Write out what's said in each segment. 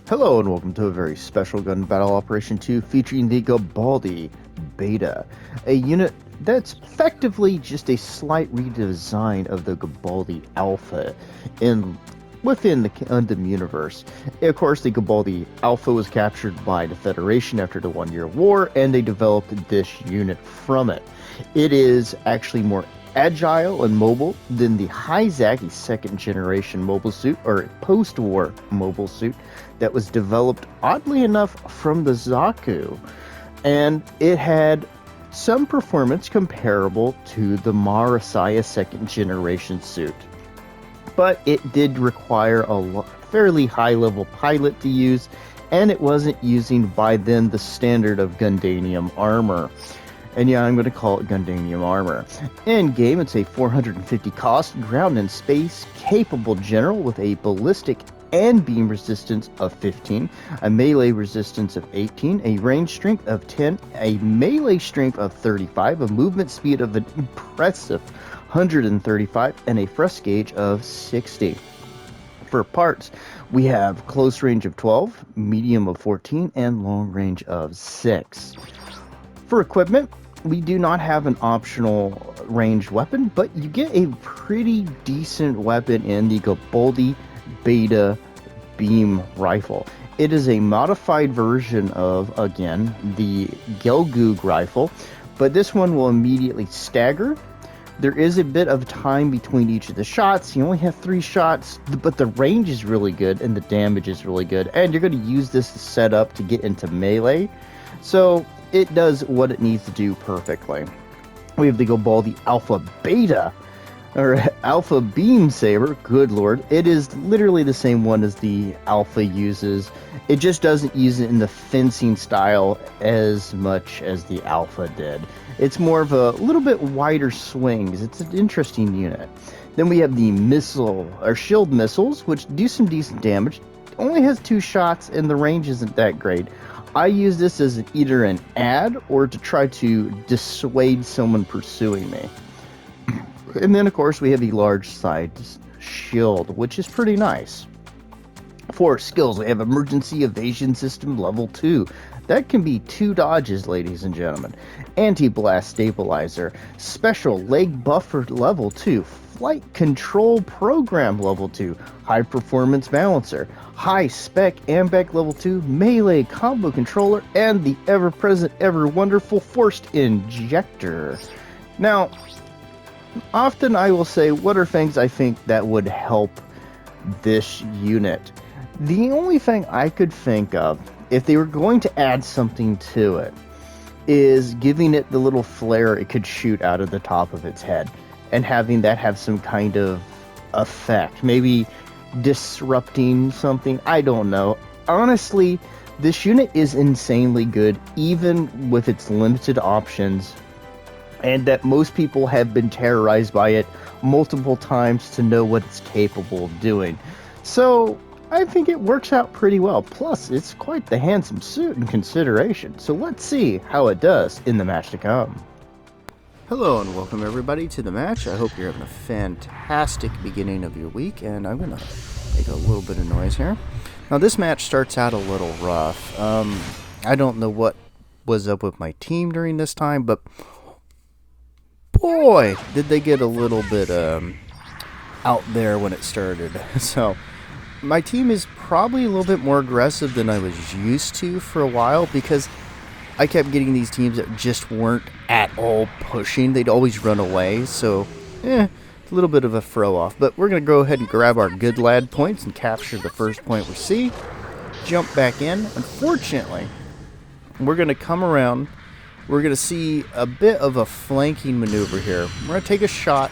Hello and welcome to a very special gun battle operation 2 featuring the Galbaldy Beta, a unit that's effectively just a slight redesign of the Galbaldy Alpha within the Gundam universe. Of course, the Galbaldy Alpha was captured by the Federation after the 1-year war, and they developed this unit from it. It is actually more agile and mobile than the Hyzak, a second generation mobile suit, or post-war mobile suit, that was developed oddly enough from the Zaku. And it had some performance comparable to the Marasaya second generation suit. But it did require a fairly high level pilot to use, and it wasn't using by then the standard of Gundanium armor. And yeah, I'm going to call it Gundanium armor. In game, it's a 450 cost, ground and space capable general with a ballistic and beam resistance of 15, a melee resistance of 18, a range strength of 10, a melee strength of 35, a movement speed of an impressive 135, and a thrust gauge of 60. For parts, we have close range of 12, medium of 14, and long range of 6. For equipment, we do not have an optional ranged weapon, but you get a pretty decent weapon in the Galbaldy Beta beam rifle. It is a modified version of, again, the Gelgoog rifle, but this one will immediately stagger. There is a bit of time between each of the shots. You only have 3 shots, but the range is really good and the damage is really good, and you're going to use this to set up to get into melee. So it does what it needs to do perfectly. We have the Galbaldy Alpha Beta, or Alpha Beam Saber. Good lord. It is literally the same one as the Alpha uses. It just doesn't use it in the fencing style as much as the Alpha did. It's more of a little bit wider swings. It's an interesting unit. Then we have the missile, or shield missiles, which do some decent damage. Only has 2 shots and the range isn't that great. I use this as either an ad or to try to dissuade someone pursuing me. And then, of course, we have the large side shield, which is pretty nice. For skills, we have Emergency Evasion System Level 2. That can be 2 dodges, ladies and gentlemen. Anti-Blast Stabilizer. Special Leg Buffer Level 2. Flight Control Program Level 2. High Performance Balancer. High Spec AMBAC Level 2. Melee Combo Controller. And the ever-present, ever-wonderful Forced Injector. Now, often I will say, what are things I think that would help this unit? The only thing I could think of, if they were going to add something to it, is giving it the little flare it could shoot out of the top of its head, and having that have some kind of effect. Maybe disrupting something, I don't know. Honestly, this unit is insanely good, even with its limited options, and that most people have been terrorized by it multiple times to know what it's capable of doing. So I think it works out pretty well. Plus, it's quite the handsome suit in consideration. So let's see how it does in the match to come. Hello and welcome everybody to the match. I hope you're having a fantastic beginning of your week, and I'm going to make a little bit of noise here. Now this match starts out a little rough. I don't know what was up with my team during this time, but boy, did they get a little bit out there when it started. So my team is probably a little bit more aggressive than I was used to for a while, because I kept getting these teams that just weren't at all pushing. They'd always run away, so a little bit of a throw off. But we're going to go ahead and grab our good lad points and capture the first point we see. Jump back in. Unfortunately, we're going to come around. We're going to see a bit of a flanking maneuver here. We're going to take a shot,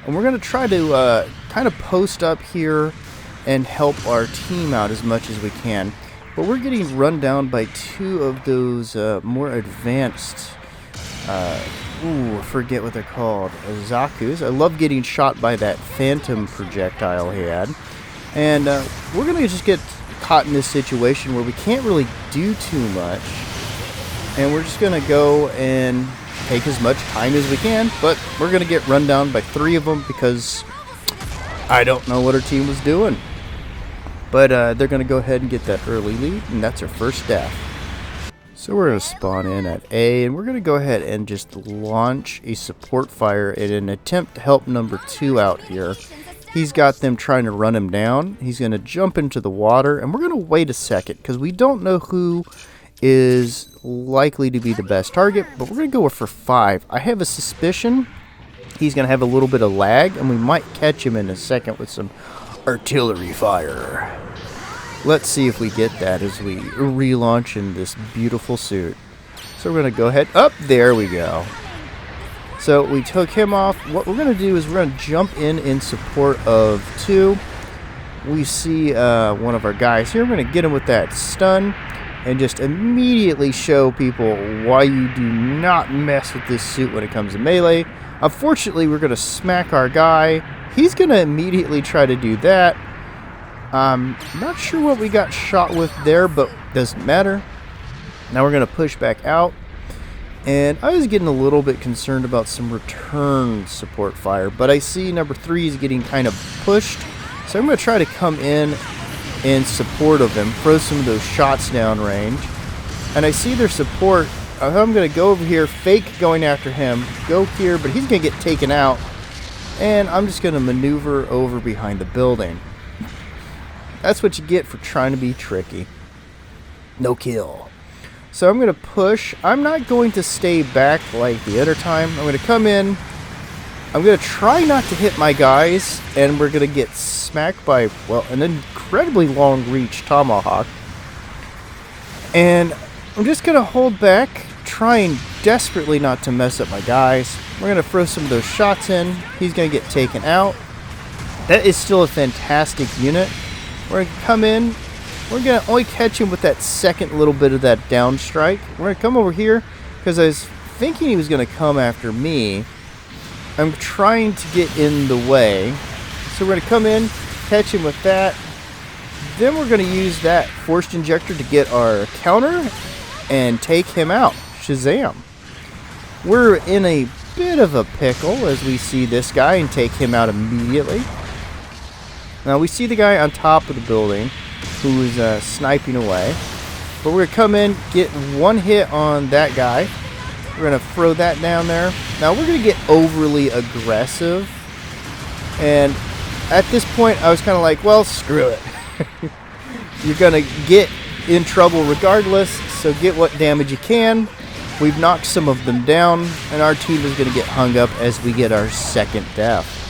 and we're going to try to kind of post up here and help our team out as much as we can. But we're getting run down by 2 of those more advanced, I forget what they're called, Zakus. I love getting shot by that phantom projectile he had. And we're going to just get caught in this situation where we can't really do too much. And we're just going to go and take as much time as we can, but we're going to get run down by 3 of them because I don't know what our team was doing. But they're going to go ahead and get that early lead, and that's our first death. So we're going to spawn in at A, and we're going to go ahead and just launch a support fire in an attempt to help number 2 out here. He's got them trying to run him down. He's going to jump into the water, and we're going to wait a second because we don't know who is likely to be the best target, but we're going to go for 5. I have a suspicion he's going to have a little bit of lag, and we might catch him in a second with some artillery fire. Let's see if we get that as we relaunch in this beautiful suit. So we're going to go ahead. Up, there we go. So we took him off. What we're going to do is we're going to jump in support of 2. We see one of our guys here. We're going to get him with that stun and just immediately show people why you do not mess with this suit when it comes to melee. Unfortunately, we're going to smack our guy. He's going to immediately try to do that. Not sure what we got shot with there, but doesn't matter. Now we're going to push back out. And I was getting a little bit concerned about some return support fire, but I see number 3 is getting kind of pushed. So I'm going to try to come in support of him, throw some of those shots down range. And I see their support. I'm going to go over here, fake going after him, go here, but he's going to get taken out. And I'm just going to maneuver over behind the building. That's what you get for trying to be tricky. No kill. So I'm going to push. I'm not going to stay back like the other time. I'm going to come in. I'm going to try not to hit my guys. And we're going to get smacked by, well, an incredibly long reach tomahawk. And I'm just going to hold back, trying desperately not to mess up my guys. We're going to throw some of those shots in. He's going to get taken out. That is still a fantastic unit. We're going to come in. We're going to only catch him with that second little bit of that down strike. We're going to come over here because I was thinking he was going to come after me. I'm trying to get in the way. So we're going to come in, catch him with that. Then we're going to use that forced injector to get our counter and take him out. Shazam. We're in a bit of a pickle as we see this guy and take him out immediately. Now we see the guy on top of the building who is sniping away. But we're going to come in, get one hit on that guy. We're going to throw that down there. Now we're going to get overly aggressive. And at this point I was kind of like, well, screw it. You're going to get in trouble regardless, so get what damage you can. We've knocked some of them down, and our team is going to get hung up as we get our second death.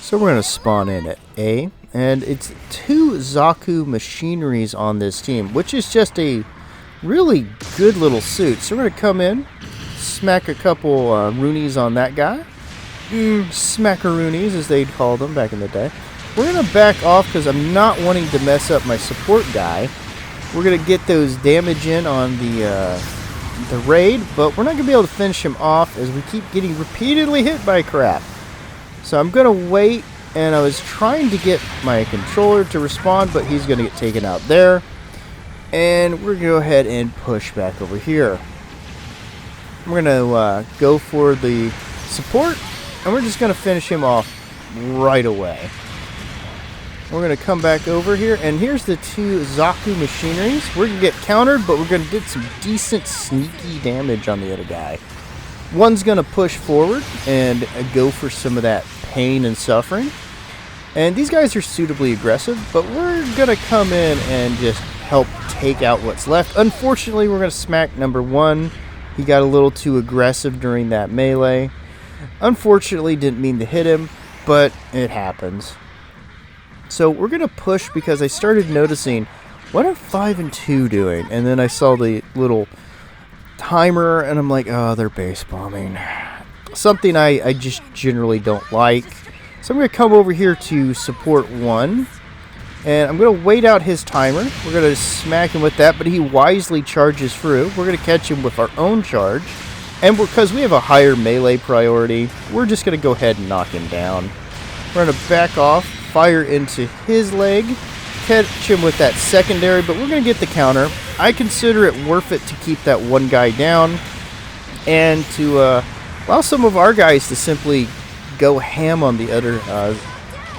So we're going to spawn in at A, and it's 2 Zaku machineries on this team, which is just a really good little suit. So we're going to come in, smack a couple Roonies on that guy. Smackaroonies, as they'd call them back in the day. We're going to back off because I'm not wanting to mess up my support guy. We're going to get those damage in on the raid, but we're not going to be able to finish him off as we keep getting repeatedly hit by crap. So I'm going to wait, and I was trying to get my controller to respond, but he's going to get taken out there. And we're going to go ahead and push back over here. We're going to go for the support, and we're just going to finish him off right away. We're going to come back over here, and here's the 2 Zaku machineries. We're going to get countered, but we're going to get some decent sneaky damage on the other guy. One's going to push forward and go for some of that pain and suffering. And these guys are suitably aggressive, but we're going to come in and just help take out what's left. Unfortunately, we're going to smack number 1. He got a little too aggressive during that melee. Unfortunately, didn't mean to hit him, but it happens. So we're going to push because I started noticing, what are 5 and 2 doing? And then I saw the little timer, and I'm like, oh, they're base bombing. Something I just generally don't like. So I'm going to come over here to support 1. And I'm going to wait out his timer. We're going to smack him with that, but he wisely charges through. We're going to catch him with our own charge. And because we have a higher melee priority, we're just going to go ahead and knock him down. We're going to back off, fire into his leg, catch him with that secondary, but we're going to get the counter. I consider it worth it to keep that one guy down and to allow some of our guys to simply go ham on the other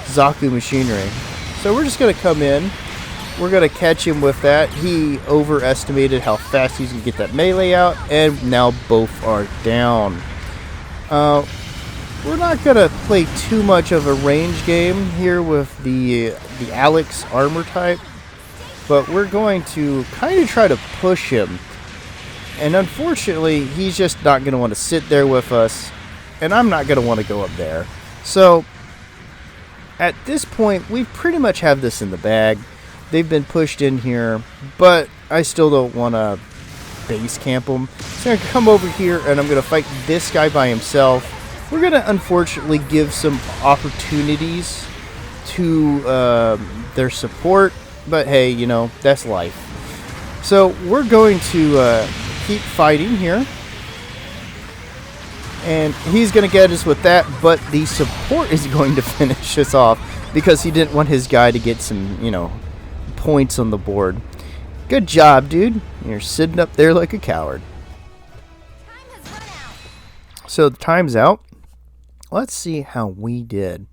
Zaku machinery. So So we're just going to come in. We're going to catch him with that. He overestimated how fast he's going to get that melee out, and now both are down. We're not going to play too much of a range game here with the Alex armor type, but we're going to kind of try to push him. And unfortunately, he's just not going to want to sit there with us, and I'm not going to want to go up there. So at this point, we pretty much have this in the bag. They've been pushed in here, but I still don't want to base camp them. So I'm going to come over here, and I'm going to fight this guy by himself. We're going to unfortunately give some opportunities to their support, but hey, you know, that's life. So we're going to keep fighting here. And he's going to get us with that, but the support is going to finish us off because he didn't want his guy to get some, you know, points on the board. Good job, dude. You're sitting up there like a coward. So the time's out. Let's see how we did.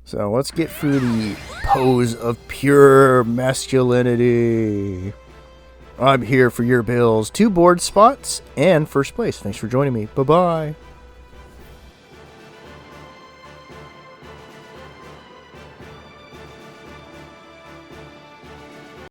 So let's get through the pose of pure masculinity. I'm here for your bills. 2 board spots and first place. Thanks for joining me. Bye-bye.